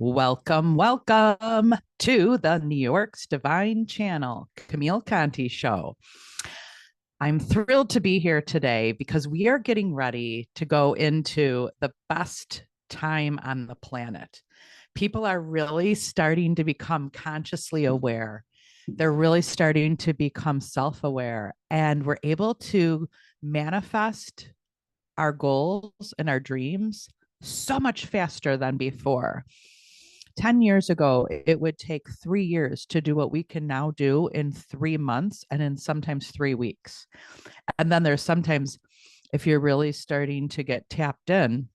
Welcome, welcome to the New York's Divine Channel, Camille Conti Show. I'm thrilled to be here today because we are getting ready to go into the best time on the planet. People are really starting to become consciously aware. They're really starting to become self aware, and we're able to manifest our goals and our dreams so much faster than before. 10 years ago, it would take 3 years to do what we can now do in 3 months and in sometimes 3 weeks. And then there's sometimes, if you're really starting to get tapped in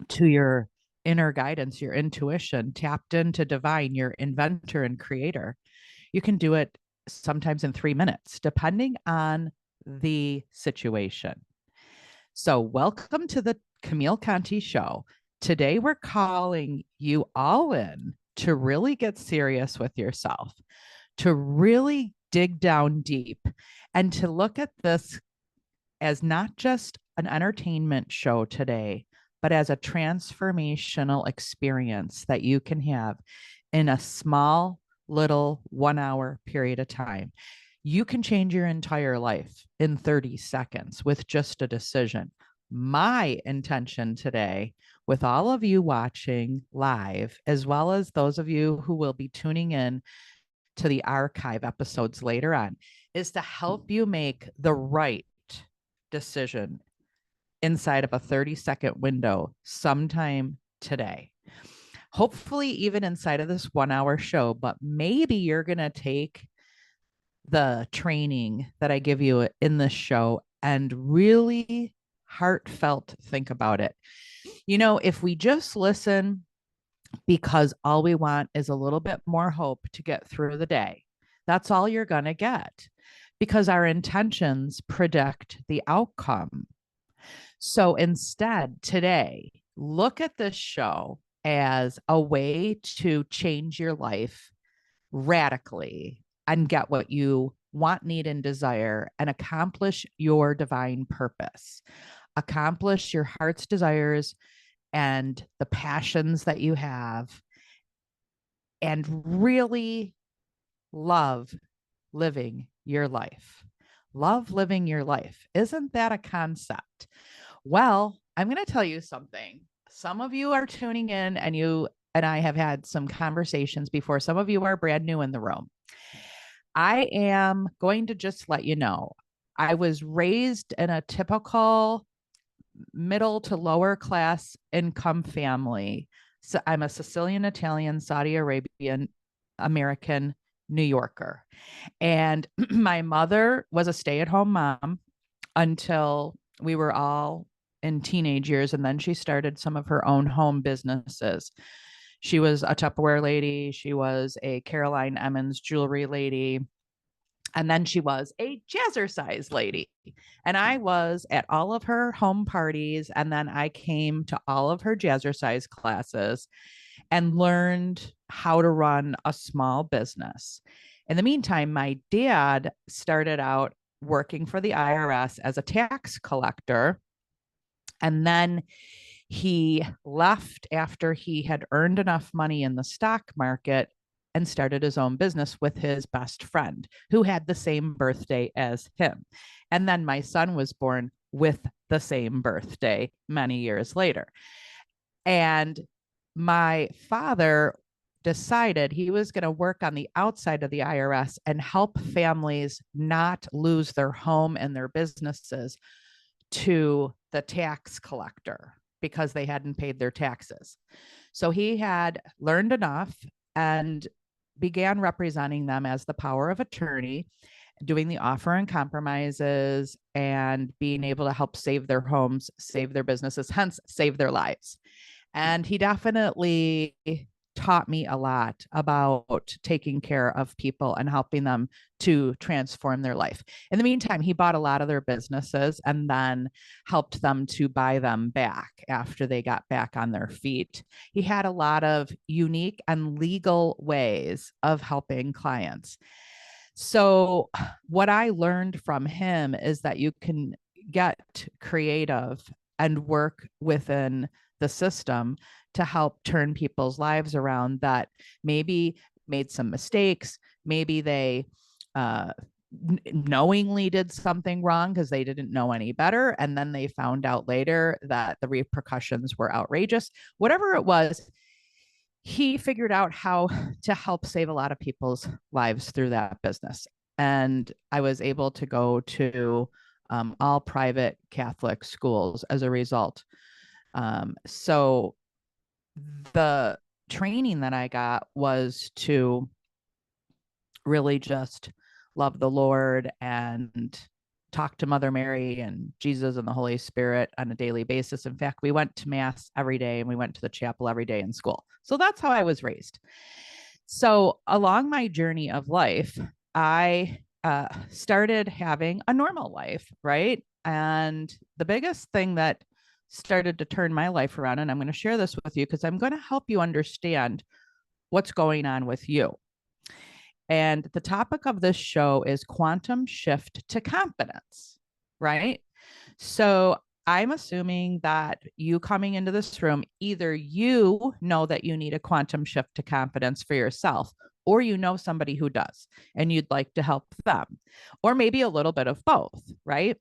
to your inner guidance, your intuition, tapped into divine, your inventor and creator, you can do it sometimes in 3 minutes, depending on the situation. So, welcome to the Camille Conti Show. Today, we're calling you all in to really get serious with yourself, to really dig down deep, and to look at this as not just an entertainment show today, but as a transformational experience that you can have in a small, little 1 hour period of time. You can change your entire life in 30 seconds with just a decision. My intention today, with all of you watching live, as well as those of you who will be tuning in to the archive episodes later on, is to help you make the right decision inside of a 30-second window sometime today. Hopefully, even inside of this 1 hour show, but maybe you're going to take the training that I give you in this show and really heartfelt think about it. You know, if we just listen because all we want is a little bit more hope to get through the day, that's all you're going to get because our intentions predict the outcome. So instead, today, look at this show as a way to change your life radically and get what you want, need, and desire and accomplish your divine purpose. Accomplish your heart's desires and the passions that you have, and really love living your life. Love living your life. Isn't that a concept? Well, I'm going to tell you something. Some of you are tuning in and you and I have had some conversations before. Some of you are brand new in the room. I am going to just let you know, I was raised in a typical middle to lower class income family. So I'm a Sicilian, Italian, Saudi Arabian, American New Yorker. And my mother was a stay at home mom until we were all in teenage years. And then she started some of her own home businesses. She was a Tupperware lady. She was a Caroline Emmons jewelry lady. And then she was a jazzercise lady. And I was at all of her home parties. And then I came to all of her jazzercise classes and learned how to run a small business. In the meantime, my dad started out working for the IRS as a tax collector. And then he left after he had earned enough money in the stock market and started his own business with his best friend who had the same birthday as him. And then my son was born with the same birthday many years later. And my father decided he was going to work on the outside of the IRS and help families not lose their home and their businesses to the tax collector because they hadn't paid their taxes. So he had learned enough and began representing them as the power of attorney, doing the offer and compromises and being able to help save their homes, save their businesses, hence save their lives. And he definitely taught me a lot about taking care of people and helping them to transform their life. In the meantime, he bought a lot of their businesses and then helped them to buy them back after they got back on their feet. He had a lot of unique and legal ways of helping clients. So, what I learned from him is that you can get creative and work within the system to help turn people's lives around that maybe made some mistakes. Maybe they knowingly did something wrong because they didn't know any better. And then they found out later that the repercussions were outrageous. Whatever it was, he figured out how to help save a lot of people's lives through that business. And I was able to go to all private Catholic schools as a result. So the training that I got was to really just love the Lord and talk to Mother Mary and Jesus and the Holy Spirit on a daily basis. In fact, we went to Mass every day and we went to the chapel every day in school. So that's how I was raised. So along my journey of life, I started having a normal life, right? And the biggest thing that started to turn my life around, and I'm going to share this with you because I'm going to help you understand what's going on with you. And the topic of this show is quantum shift to confidence, right? So I'm assuming that you coming into this room, either you know that you need a quantum shift to confidence for yourself, or you know somebody who does, and you'd like to help them, or maybe a little bit of both, right?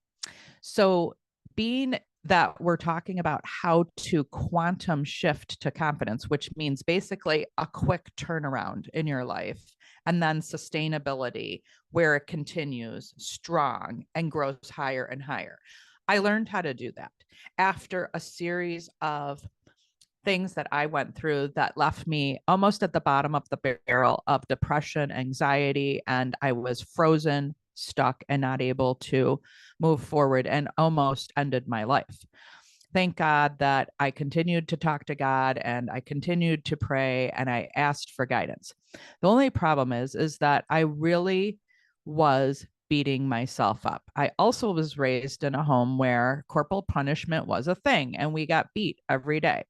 So, being that we're talking about how to quantum shift to confidence, which means basically a quick turnaround in your life, and then sustainability where it continues strong and grows higher and higher. I learned how to do that after a series of things that I went through that left me almost at the bottom of the barrel of depression, anxiety, and I was frozen, stuck, and not able to move forward and almost ended my life. Thank God that I continued to talk to God and I continued to pray and I asked for guidance. The only problem is that I really was beating myself up. I also was raised in a home where corporal punishment was a thing and we got beat every day.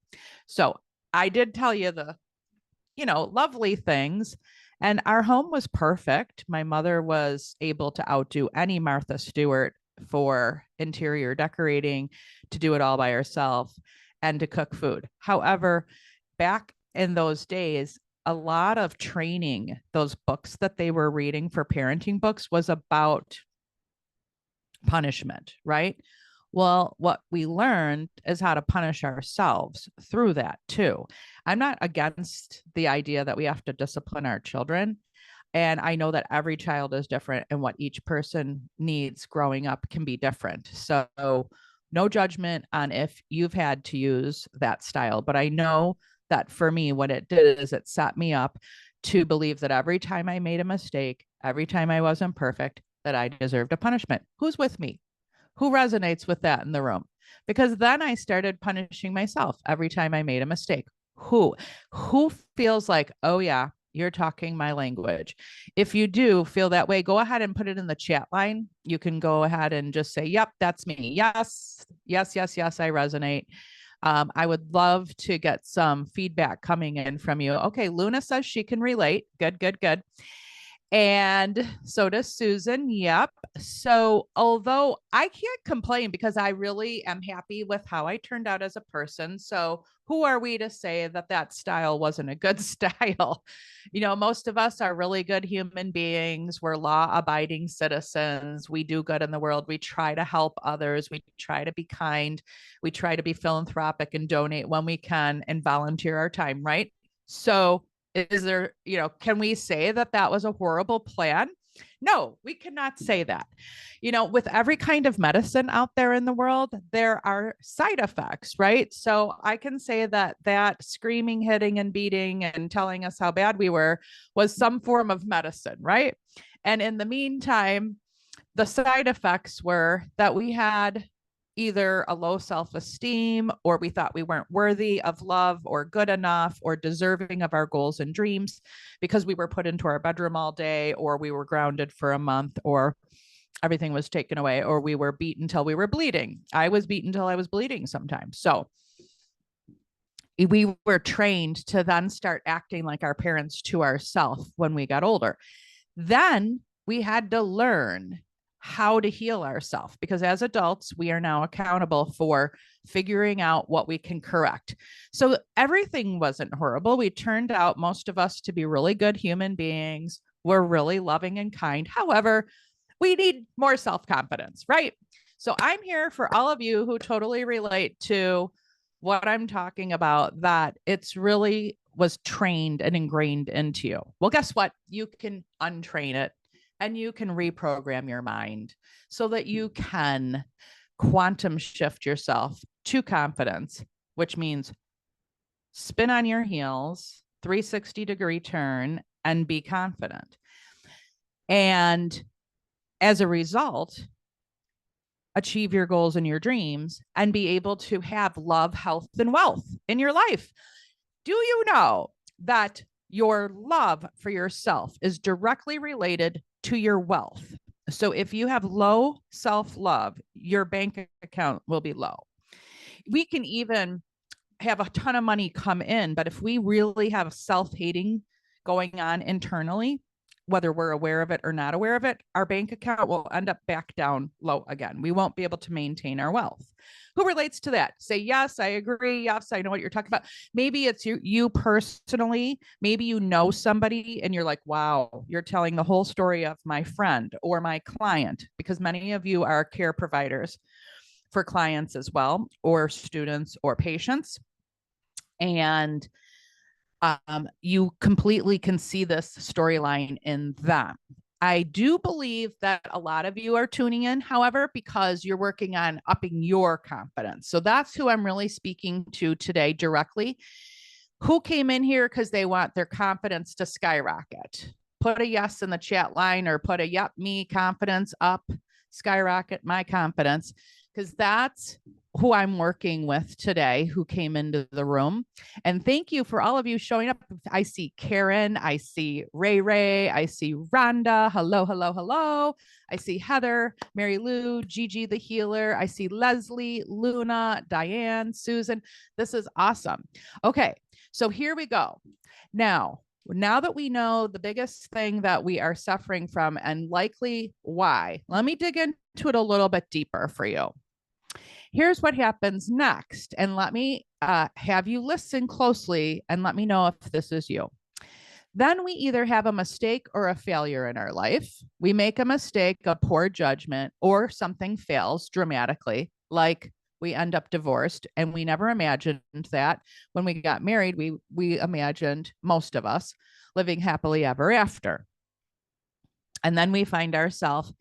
So I did tell you the, lovely things. And our home was perfect. My mother was able to outdo any Martha Stewart for interior decorating, to do it all by herself, and to cook food. However, back in those days, a lot of training, those books that they were reading for parenting books, was about punishment, right? Well, what we learned is how to punish ourselves through that too. I'm not against the idea that we have to discipline our children. And I know that every child is different and what each person needs growing up can be different. So, no judgment on if you've had to use that style. But I know that for me, what it did is it set me up to believe that every time I made a mistake, every time I wasn't perfect, that I deserved a punishment. Who's with me? Who resonates with that in the room? Because then I started punishing myself every time I made a mistake. Who feels like, oh yeah, you're talking my language? If you do feel that way, go ahead and put it in the chat line. You can go ahead and just say, yep, that's me. Yes, yes, yes, yes, I resonate. I would love to get some feedback coming in from you. Okay, Luna says she can relate. Good, good, good. And so does Susan. Yep. So, although I can't complain because I really am happy with how I turned out as a person. So, who are we to say that that style wasn't a good style? Most of us are really good human beings. We're law abiding citizens. We do good in the world. We try to help others. We try to be kind. We try to be philanthropic and donate when we can and volunteer our time, right? So, is there, can we say that that was a horrible plan? No, we cannot say that. With every kind of medicine out there in the world, there are side effects, right? So I can say that that screaming, hitting, and beating and telling us how bad we were was some form of medicine, right? And in the meantime, the side effects were that we had either a low self-esteem or we thought we weren't worthy of love or good enough or deserving of our goals and dreams because we were put into our bedroom all day or we were grounded for a month or everything was taken away or we were beaten until we were bleeding. I was beaten until I was bleeding sometimes. So we were trained to then start acting like our parents to ourselves when we got older. Then we had to learn how to heal ourselves, because as adults, we are now accountable for figuring out what we can correct. So everything wasn't horrible. We turned out, most of us, to be really good human beings. We're really loving and kind. However, we need more self-confidence, right? So I'm here for all of you who totally relate to what I'm talking about, that it's really was trained and ingrained into you. Well, guess what? You can untrain it and you can reprogram your mind so that you can quantum shift yourself to confidence, which means spin on your heels, 360-degree turn, and be confident. And as a result, achieve your goals and your dreams and be able to have love, health, and wealth in your life. Do you know that your love for yourself is directly related to your wealth? So if you have low self-love, your bank account will be low. We can even have a ton of money come in, but if we really have self-hating going on internally, whether we're aware of it or not aware of it, our bank account will end up back down low again. We won't be able to maintain our wealth. Who relates to that? Say, yes, I agree. Yes, I know what you're talking about. Maybe it's you personally. Maybe you know somebody and you're like, wow, you're telling the whole story of my friend or my client, because many of you are care providers for clients as well, or students or patients. And you completely can see this storyline in them. I do believe that a lot of you are tuning in, however, because you're working on upping your confidence. So that's who I'm really speaking to today directly. Who came in here because they want their confidence to skyrocket? Put a yes in the chat line, or put a yep, me confidence up, skyrocket my confidence, because that's who I'm working with today, who came into the room. And thank you for all of you showing up. I see Karen, I see Ray, I see Rhonda. Hello, hello, hello. I see Heather, Mary Lou, Gigi the healer. I see Leslie, Luna, Diane, Susan. This is awesome. Okay, so here we go. Now that we know the biggest thing that we are suffering from and likely why, let me dig into it a little bit deeper for you. Here's what happens next. And let me have you listen closely and let me know if this is you. Then we either have a mistake or a failure in our life. We make a mistake, a poor judgment, or something fails dramatically, like we end up divorced. And we never imagined that. When we got married, we imagined, most of us, living happily ever after. And then we find ourselves,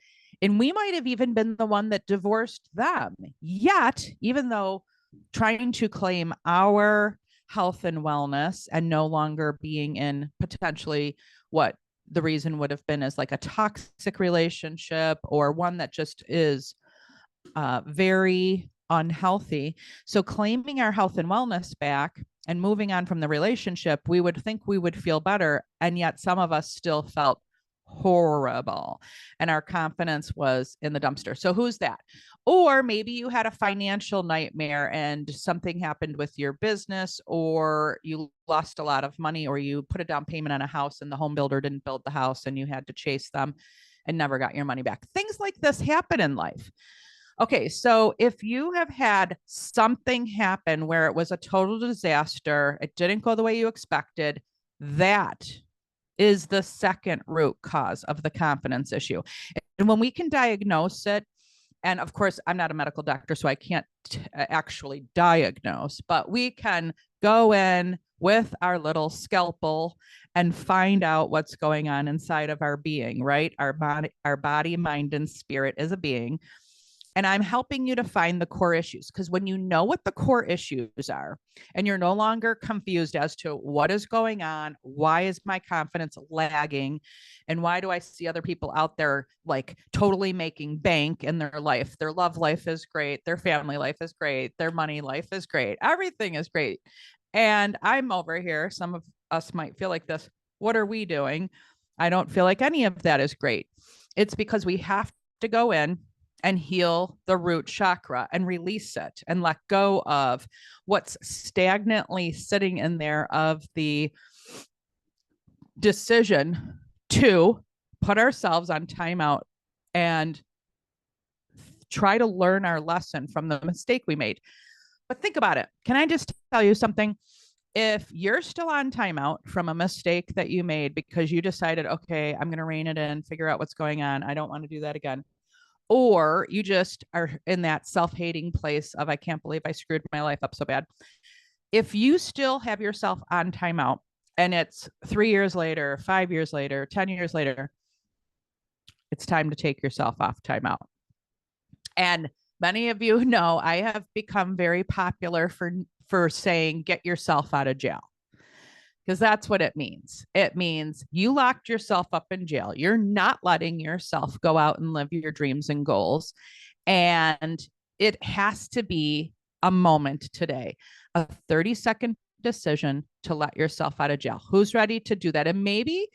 and we might have even been the one that divorced them. Yet, even though trying to claim our health and wellness and no longer being in potentially what the reason would have been as like a toxic relationship, or one that just is very unhealthy. So claiming our health and wellness back and moving on from the relationship, we would think we would feel better. And yet some of us still felt horrible and our confidence was in the dumpster. So who's that? Or maybe you had a financial nightmare and something happened with your business, or you lost a lot of money, or you put a down payment on a house and the home builder didn't build the house and you had to chase them and never got your money back. Things like this happen in life. Okay, so if you have had something happen where it was a total disaster, it didn't go the way you expected, that is the second root cause of the confidence issue. And when we can diagnose it, and of course, I'm not a medical doctor, so I can't actually diagnose, but we can go in with our little scalpel and find out what's going on inside of our being, right? Our body, mind, and spirit is a being. And I'm helping you to find the core issues, because when you know what the core issues are and you're no longer confused as to what is going on, why is my confidence lagging, and why do I see other people out there like totally making bank in their life? Their love life is great. Their family life is great. Their money life is great. Everything is great. And I'm over here. Some of us might feel like this. What are we doing? I don't feel like any of that is great. It's because we have to go in and heal the root chakra and release it and let go of what's stagnantly sitting in there of the decision to put ourselves on timeout and try to learn our lesson from the mistake we made. But think about it. Can I just tell you something? If you're still on timeout from a mistake that you made because you decided, okay, I'm going to rein it in, figure out what's going on, I don't want to do that again, or you just are in that self-hating place of, I can't believe I screwed my life up so bad. If you still have yourself on timeout and it's 3 years later, 5 years later, 10 years later, it's time to take yourself off timeout. And many of you know I have become very popular for saying, get yourself out of jail. Because that's what it means. It means you locked yourself up in jail. You're not letting yourself go out and live your dreams and goals. And it has to be a moment today, a 30-second decision to let yourself out of jail. Who's ready to do that? And maybe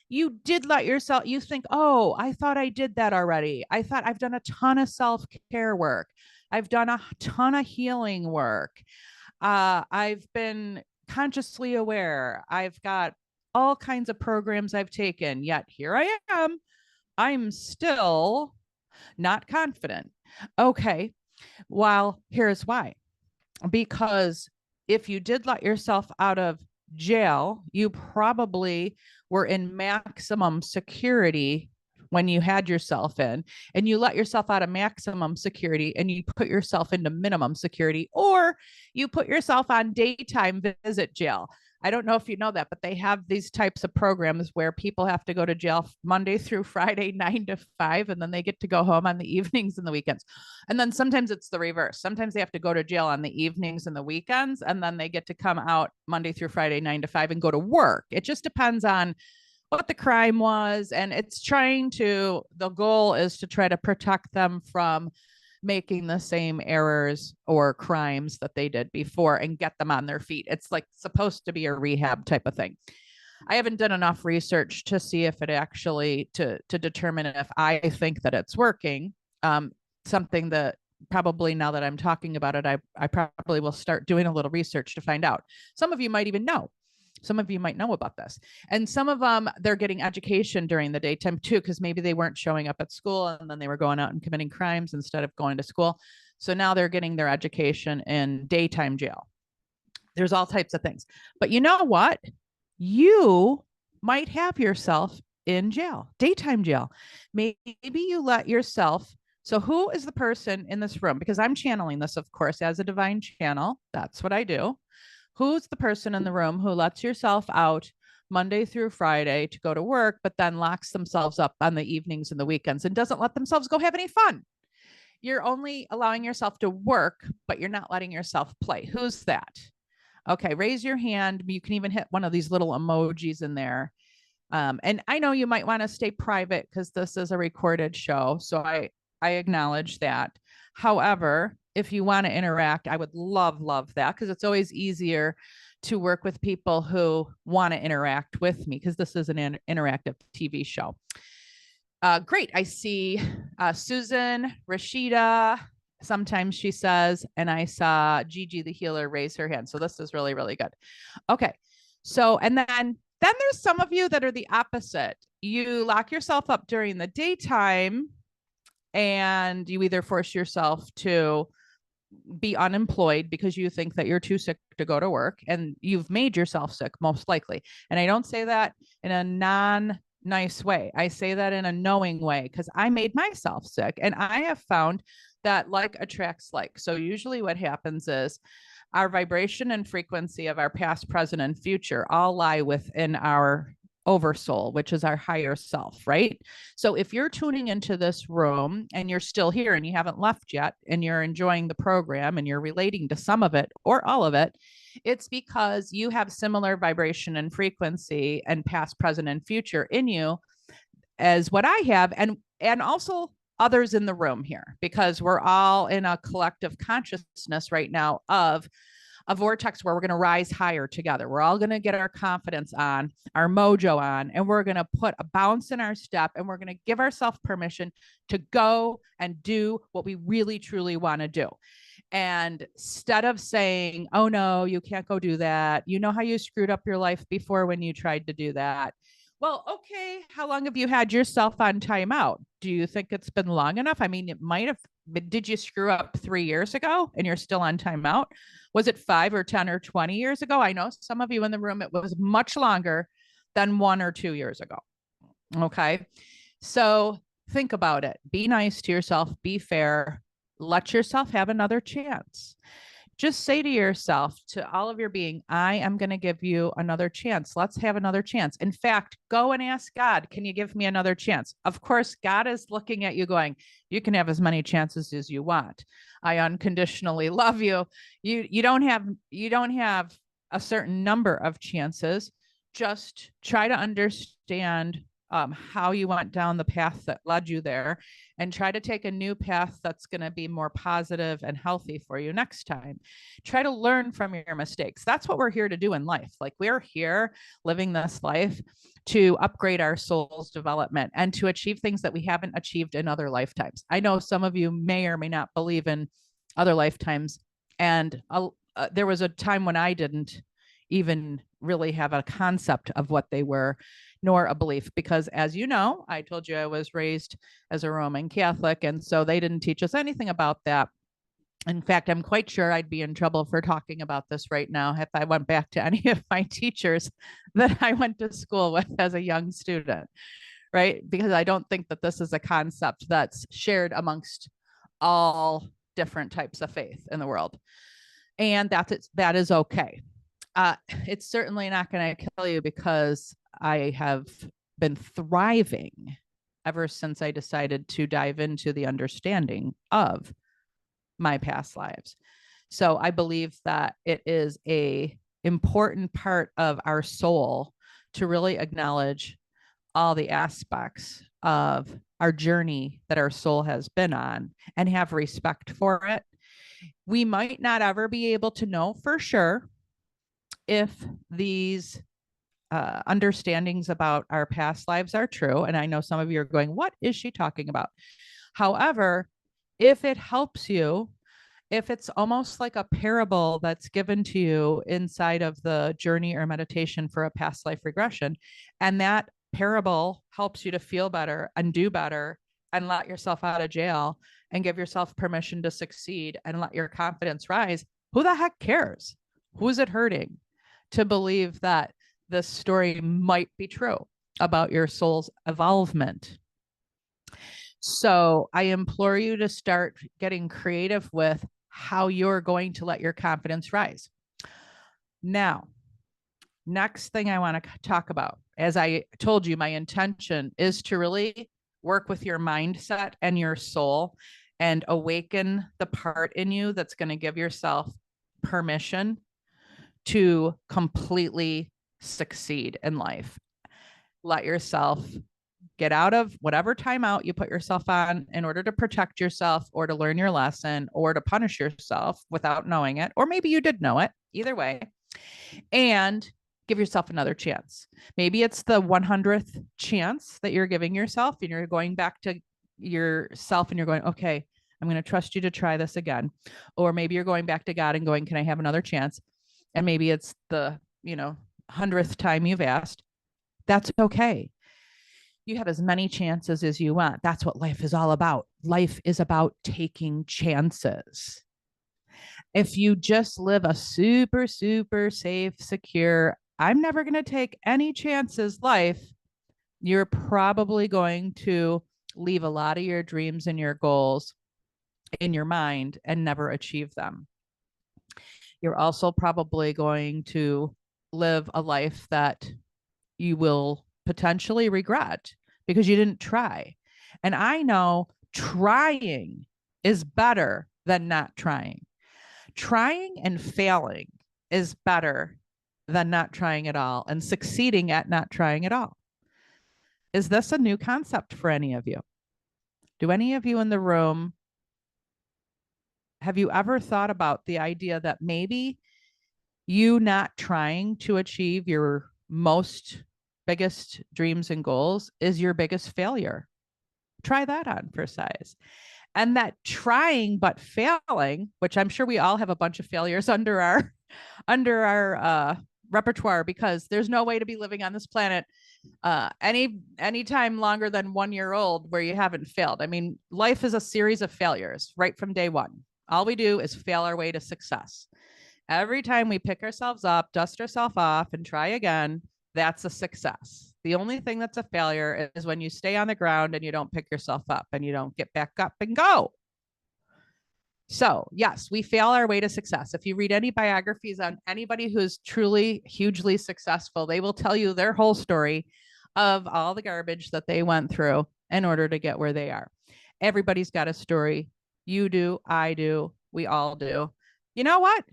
you did let yourself, you think, oh, I thought I did that already. I thought I've done a ton of self-care work. I've done a ton of healing work. I've been consciously aware. I've got all kinds of programs I've taken, yet here I am. I'm still not confident. Okay, well, here's why. Because if you did let yourself out of jail, you probably were in maximum security when you had yourself in, and you let yourself out of maximum security and you put yourself into minimum security, or you put yourself on daytime visit jail. I don't know if you know that, but they have these types of programs where people have to go to jail Monday through Friday, 9 to 5, and then they get to go home on the evenings and the weekends. And then sometimes it's the reverse. Sometimes they have to go to jail on the evenings and the weekends, and then they get to come out Monday through Friday, 9 to 5, and go to work. It just depends on what the crime was. And the goal is to try to protect them from making the same errors or crimes that they did before and get them on their feet. It's like supposed to be a rehab type of thing. I haven't done enough research to see if it actually, to determine if I think that it's working. Something that probably, now that I'm talking about it, I probably will start doing a little research to find out. Some of you might even know. Some of you might know about this. And some of them, they're getting education during the daytime too, because maybe they weren't showing up at school and then they were going out and committing crimes instead of going to school. So now they're getting their education in daytime jail. There's all types of things. But you know what? You might have yourself in jail, daytime jail. Maybe you let yourself. So who is the person in this room? Because I'm channeling this, of course, as a divine channel. That's what I do. Who's the person in the room who lets yourself out Monday through Friday to go to work, but then locks themselves up on the evenings and the weekends and doesn't let themselves go have any fun? You're only allowing yourself to work, but you're not letting yourself play. Who's that? Okay, raise your hand. You can even hit one of these little emojis in there. And I know you might want to stay private because this is a recorded show. So I acknowledge that. However, if you want to interact, I would love that, because it's always easier to work with people who want to interact with me, because this is an interactive TV show. Great. I see Susan, Rashida, sometimes she says, and I saw Gigi the healer raise her hand. So this is really, really good. Okay. So, and then there's some of you that are the opposite. You lock yourself up during the daytime and you either force yourself to be unemployed because you think that you're too sick to go to work, and you've made yourself sick most likely. And I don't say that in a nice way. I say that in a knowing way, because I made myself sick, and I have found that like attracts like. So usually what happens is our vibration and frequency of our past, present, and future all lie within our oversoul, which is our higher self, right? So if you're tuning into this room and you're still here and you haven't left yet, and you're enjoying the program and you're relating to some of it or all of it, it's because you have similar vibration and frequency and past, present, and future in you as what I have, and also others in the room here, because we're all in a collective consciousness right now of a vortex where we're going to rise higher together. We're all going to get our confidence on, our mojo on, and we're going to put a bounce in our step, and we're going to give ourselves permission to go and do what we really, truly want to do. And instead of saying, oh no, you can't go do that. You know how you screwed up your life before when you tried to do that. Well, okay. How long have you had yourself on timeout? Do you think it's been long enough? I mean, it might have, but did you screw up 3 years ago and you're still on timeout? Was it 5 or 10 or 20 years ago? I know some of you in the room, it was much longer than 1 or 2 years ago. Okay. So think about it. Be nice to yourself, be fair, let yourself have another chance. Just say to yourself, to all of your being, I am going to give you another chance. Let's have another chance. In fact, go and ask God, can you give me another chance? Of course, God is looking at you going, you can have as many chances as you want. I unconditionally love you. You don't have a certain number of chances. Just try to understand how you went down the path that led you there and try to take a new path that's going to be more positive and healthy for you next time. Try to learn from your mistakes. That's what we're here to do in life. Like, we're here living this life to upgrade our soul's development and to achieve things that we haven't achieved in other lifetimes. I know some of you may or may not believe in other lifetimes. And there was a time when I didn't even really have a concept of what they were, nor a belief, because as you know, I told you I was raised as a Roman Catholic, and so they didn't teach us anything about that. In fact, I'm quite sure I'd be in trouble for talking about this right now if I went back to any of my teachers that I went to school with as a young student, right? Because I don't think that this is a concept that's shared amongst all different types of faith in the world. And that is okay. It's certainly not going to kill you, because I have been thriving ever since I decided to dive into the understanding of my past lives. So I believe that it is a important part of our soul to really acknowledge all the aspects of our journey that our soul has been on and have respect for it. We might not ever be able to know for sure if these understandings about our past lives are true. And I know some of you are going, what is she talking about? However, if it helps you, if it's almost like a parable that's given to you inside of the journey or meditation for a past life regression, and that parable helps you to feel better and do better and let yourself out of jail and give yourself permission to succeed and let your confidence rise, who the heck cares? Who's it hurting to believe that this story might be true about your soul's evolvement? So I implore you to start getting creative with how you're going to let your confidence rise. Now, next thing I want to talk about, as I told you, my intention is to really work with your mindset and your soul and awaken the part in you that's going to give yourself permission to completely succeed in life. Let yourself get out of whatever timeout you put yourself on in order to protect yourself or to learn your lesson or to punish yourself without knowing it. Or maybe you did know it, either way, and give yourself another chance. Maybe it's the 100th chance that you're giving yourself, and you're going back to yourself and you're going, okay, I'm going to trust you to try this again. Or maybe you're going back to God and going, can I have another chance? And maybe it's the, 100th time you've asked. That's okay. You have as many chances as you want. That's what life is all about. Life is about taking chances. If you just live a super, super safe, secure, I'm never going to take any chances life, you're probably going to leave a lot of your dreams and your goals in your mind and never achieve them. You're also probably going to live a life that you will potentially regret because you didn't try. And I know trying is better than not trying. Trying and failing is better than not trying at all and succeeding at not trying at all. Is this a new concept for any of you? Do any of you in the room, have you ever thought about the idea that maybe you not trying to achieve your most biggest dreams and goals is your biggest failure? Try that on for size. And that trying but failing, which I'm sure we all have a bunch of failures under our repertoire, because there's no way to be living on this planet any time longer than 1 year old where you haven't failed. I mean, life is a series of failures right from day one. All we do is fail our way to success. Every time we pick ourselves up, dust ourselves off, and try again, that's a success. The only thing that's a failure is when you stay on the ground and you don't pick yourself up and you don't get back up and go. So, yes, we fail our way to success. If you read any biographies on anybody who's truly hugely successful, they will tell you their whole story of all the garbage that they went through in order to get where they are. Everybody's got a story. You do, I do, we all do. You know what?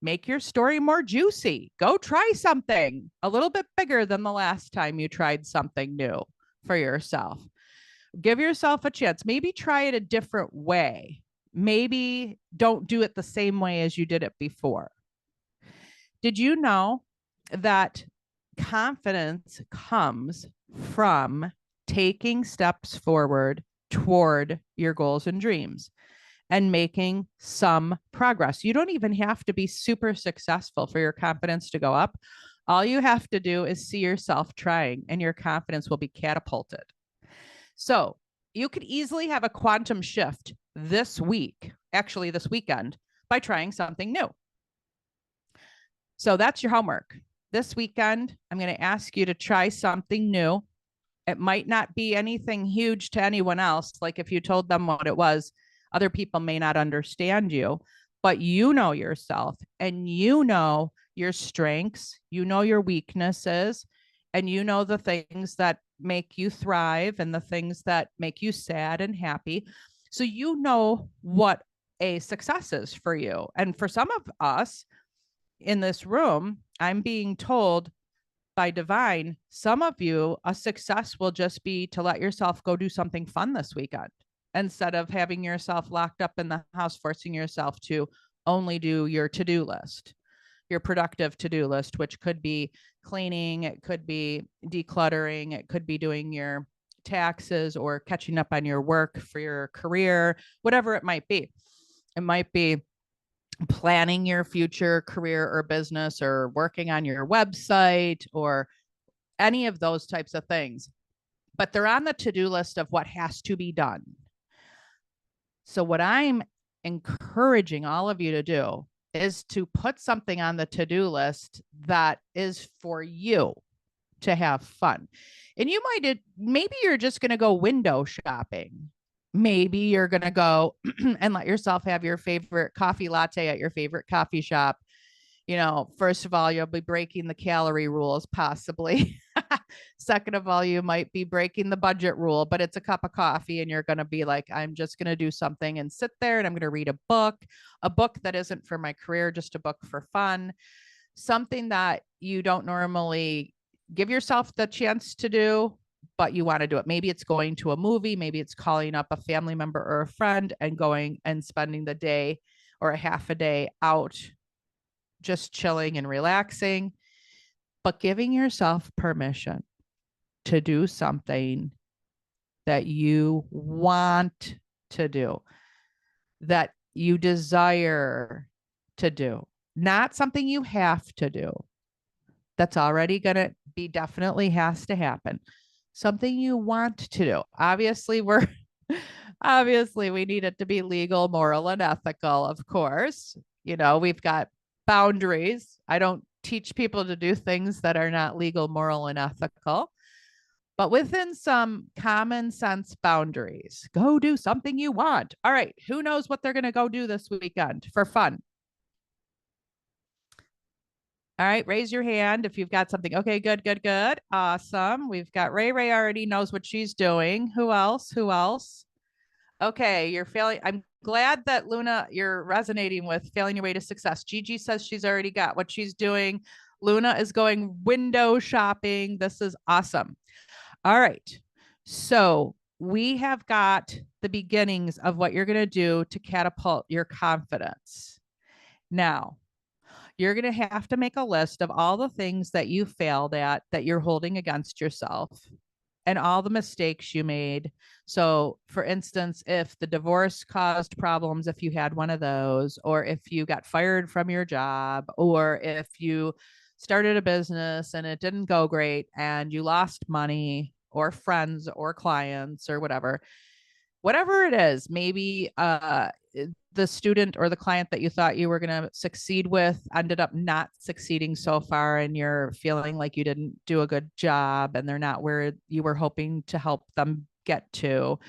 Make your story more juicy. Go try something a little bit bigger than the last time you tried something new for yourself. Give yourself a chance. Maybe try it a different way. Maybe don't do it the same way as you did it before. Did you know that confidence comes from taking steps forward toward your goals and dreams and making some progress? You don't even have to be super successful for your confidence to go up. All you have to do is see yourself trying, and your confidence will be catapulted. So you could easily have a quantum shift this week, actually this weekend, by trying something new. So that's your homework. This weekend, I'm going to ask you to try something new. It might not be anything huge to anyone else. Like if you told them what it was, other people may not understand you, but you know yourself and you know your strengths, you know your weaknesses, and you know the things that make you thrive and the things that make you sad and happy. So you know what a success is for you. And for some of us in this room, I'm being told by Divine, some of you, a success will just be to let yourself go do something fun this weekend instead of having yourself locked up in the house, forcing yourself to only do your to-do list, your productive to-do list, which could be cleaning, it could be decluttering, it could be doing your taxes or catching up on your work for your career, whatever it might be. It might be planning your future career or business or working on your website or any of those types of things. But they're on the to-do list of what has to be done. So what I'm encouraging all of you to do is to put something on the to-do list that is for you to have fun. And you might, maybe you're just going to go window shopping. Maybe you're going to go and let yourself have your favorite coffee latte at your favorite coffee shop. You know, first of all, you'll be breaking the calorie rules, possibly. Second of all, you might be breaking the budget rule, but it's a cup of coffee and you're going to be like, I'm just going to do something and sit there and I'm going to read a book that isn't for my career, just a book for fun, something that you don't normally give yourself the chance to do, but you want to do it. Maybe it's going to a movie, maybe it's calling up a family member or a friend and going and spending the day or a half a day out just chilling and relaxing, but giving yourself permission to do something that you want to do, that you desire to do, not something you have to do. That's already going to be definitely has to happen. Something you want to do. Obviously, we need it to be legal, moral, and ethical, of course. You know, we've got boundaries. I don't teach people to do things that are not legal, moral, and ethical, but within some common sense boundaries. Go do something you want. All right. Who knows what they're going to go do this weekend for fun? All right, raise your hand if you've got something. Okay, good. Awesome. We've got Ray. Ray already knows what she's doing. Who else? Okay, you're failing. I'm glad that Luna, you're resonating with failing your way to success. Gigi says she's already got what she's doing. Luna is going window shopping. This is awesome. All right. So we have got the beginnings of what you're going to do to catapult your confidence. Now, you're going to have to make a list of all the things that you failed at that you're holding against yourself and all the mistakes you made. So, for instance, if the divorce caused problems, if you had one of those, or if you got fired from your job, or if you started a business and it didn't go great and you lost money or friends or clients or whatever it is, maybe the student or the client that you thought you were going to succeed with ended up not succeeding so far, and you're feeling like you didn't do a good job and they're not where you were hoping to help them get to.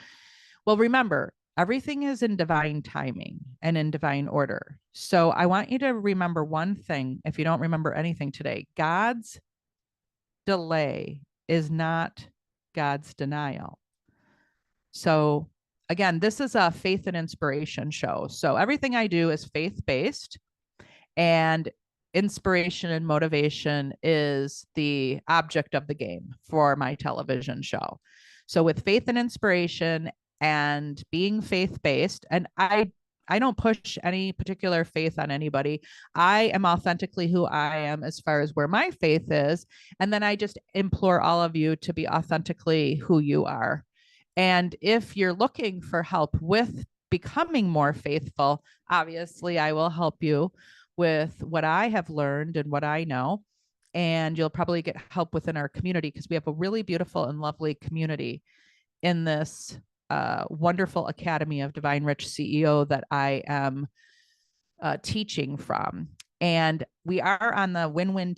Well, remember, everything is in divine timing and in divine order. So I want you to remember one thing. If you don't remember anything today, God's delay is not God's denial. So again, this is a faith and inspiration show. So everything I do is faith-based, and inspiration and motivation is the object of the game for my television show. So with faith and inspiration and being faith-based, and I don't push any particular faith on anybody. I am authentically who I am as far as where my faith is. And then I just implore all of you to be authentically who you are. And if you're looking for help with becoming more faithful, obviously I will help you with what I have learned and what I know. And you'll probably get help within our community because we have a really beautiful and lovely community in this wonderful Academy of Divine Rich CEO that I am teaching from. And we are on the Win Win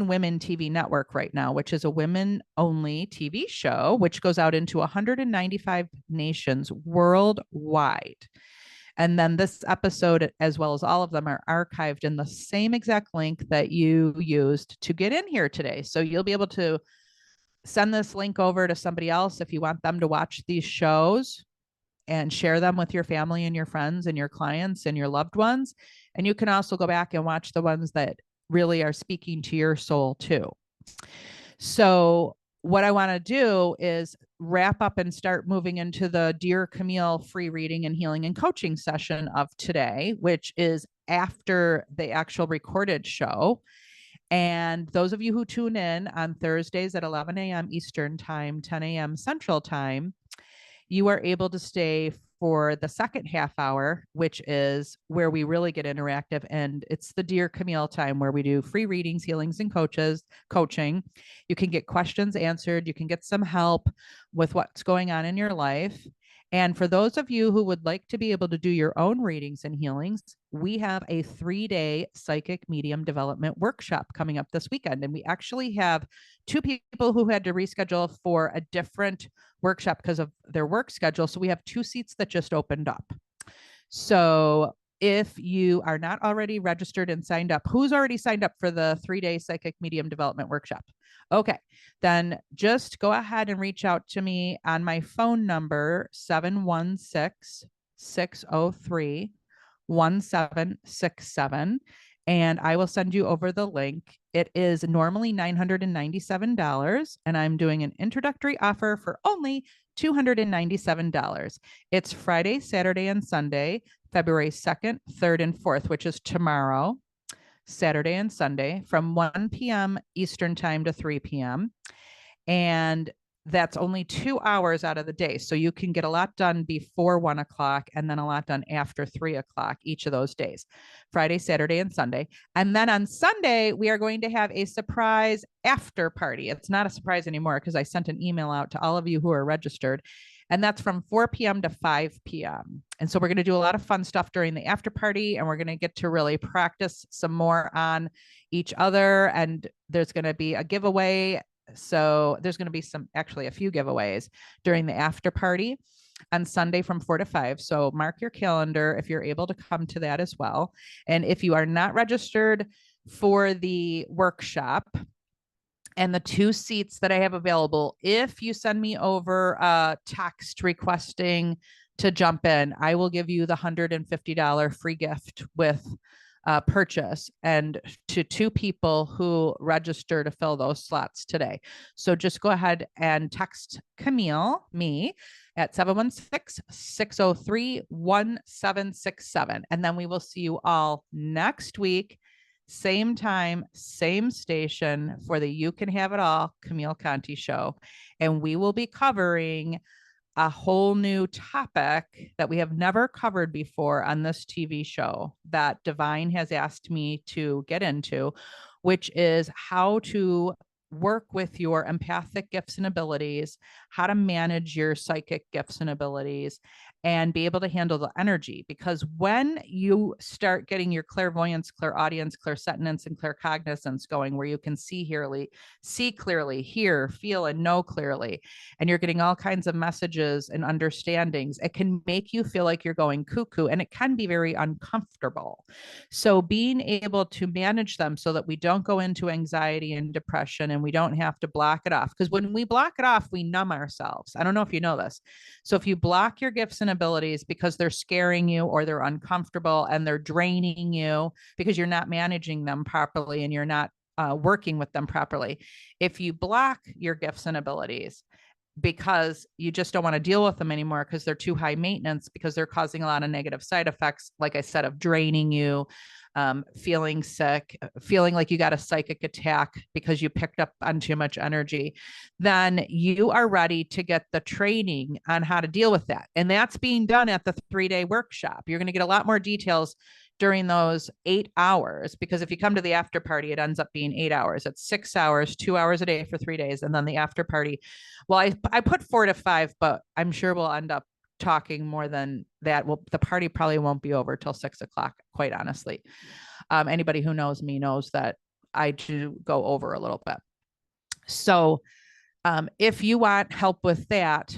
Women TV network right now, which is a women only TV show, which goes out into 195 nations worldwide. And then this episode, as well as all of them, are archived in the same exact link that you used to get in here today. So you'll be able to send this link over to somebody else if you want them to watch these shows, and share them with your family and your friends and your clients and your loved ones. And you can also go back and watch the ones that really are speaking to your soul too. So what I want to do is wrap up and start moving into the Dear Camille free reading and healing and coaching session of today, which is after the actual recorded show. And those of you who tune in on Thursdays at 11 a.m. Eastern time, 10 a.m. Central time, you are able to stay for the second half hour, which is where we really get interactive. And it's the Dear Camille time where we do free readings, healings, and coaching. You can get questions answered. You can get some help with what's going on in your life. And for those of you who would like to be able to do your own readings and healings, we have a 3-day psychic medium development workshop coming up this weekend. And we actually have 2 people who had to reschedule for a different workshop because of their work schedule. So we have 2 seats that just opened up. So if you are not already registered and signed up, who's already signed up for the 3-day psychic medium development workshop? Okay, then just go ahead and reach out to me on my phone number, 716-603-1767, and I will send you over the link. It is normally $997, and I'm doing an introductory offer for only $297. It's Friday, Saturday, and Sunday, February 2nd, 3rd, and 4th, which is tomorrow, Saturday and Sunday, from 1 p.m. Eastern time to 3 p.m. And that's only 2 hours out of the day. So you can get a lot done before 1 o'clock and then a lot done after 3 o'clock each of those days, Friday, Saturday, and Sunday. And then on Sunday, we are going to have a surprise after party. It's not a surprise anymore because I sent an email out to all of you who are registered. And that's from 4 p.m. to 5 p.m. And so we're going to do a lot of fun stuff during the after party, and we're going to get to really practice some more on each other. And there's going to be a giveaway. So there's going to be actually a few giveaways during the after party on Sunday from 4 to 5. So mark your calendar if you're able to come to that as well. And if you are not registered for the workshop, and the 2 seats that I have available, if you send me over a text requesting to jump in, I will give you the $150 free gift with purchase, and to 2 people who register to fill those slots today. So just go ahead and text Camille, me, at 716-603-1767. And then we will see you all next week. Same time, same station for the You Can Have It All Camille Conti show. And we will be covering a whole new topic that we have never covered before on this TV show that Divine has asked me to get into, which is how to work with your empathic gifts and abilities, how to manage your psychic gifts and abilities, and be able to handle the energy. Because when you start getting your clairvoyance, clairaudience, clairsentience, and claircognizance going, where you can see clearly, hear, feel, and know clearly, and you're getting all kinds of messages and understandings, it can make you feel like you're going cuckoo, and it can be very uncomfortable. So being able to manage them so that we don't go into anxiety and depression, and we don't have to block it off. Because when we block it off, we numb ourselves. I don't know if you know this. So if you block your gifts and abilities because they're scaring you or they're uncomfortable and they're draining you because you're not managing them properly and you're not working with them properly. If you block your gifts and abilities because you just don't want to deal with them anymore because they're too high maintenance, because they're causing a lot of negative side effects, like I said, of draining you, feeling sick, feeling like you got a psychic attack because you picked up on too much energy, then you are ready to get the training on how to deal with that. And that's being done at the 3-day workshop. You're going to get a lot more details during those 8 hours, because if you come to the after party, it ends up being 8 hours. It's 6 hours, 2 hours a day for 3 days. And then the after party, well, I put 4 to 5, but I'm sure we'll end up talking more than that. Well, the party probably won't be over till 6 o'clock, quite honestly. Anybody who knows me knows that I do go over a little bit. So if you want help with that,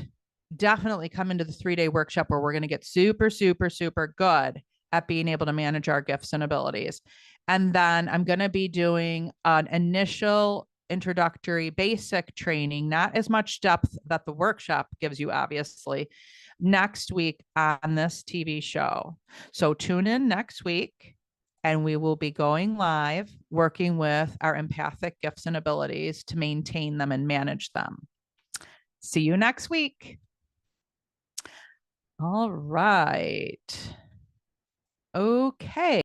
definitely come into the 3-day workshop where we're going to get super, super, super good at being able to manage our gifts and abilities. And then I'm going to be doing an initial introductory basic training, not as much depth that the workshop gives you, obviously, next week on this TV show. So tune in next week and we will be going live working with our empathic gifts and abilities to maintain them and manage them. See you next week. All right. Okay.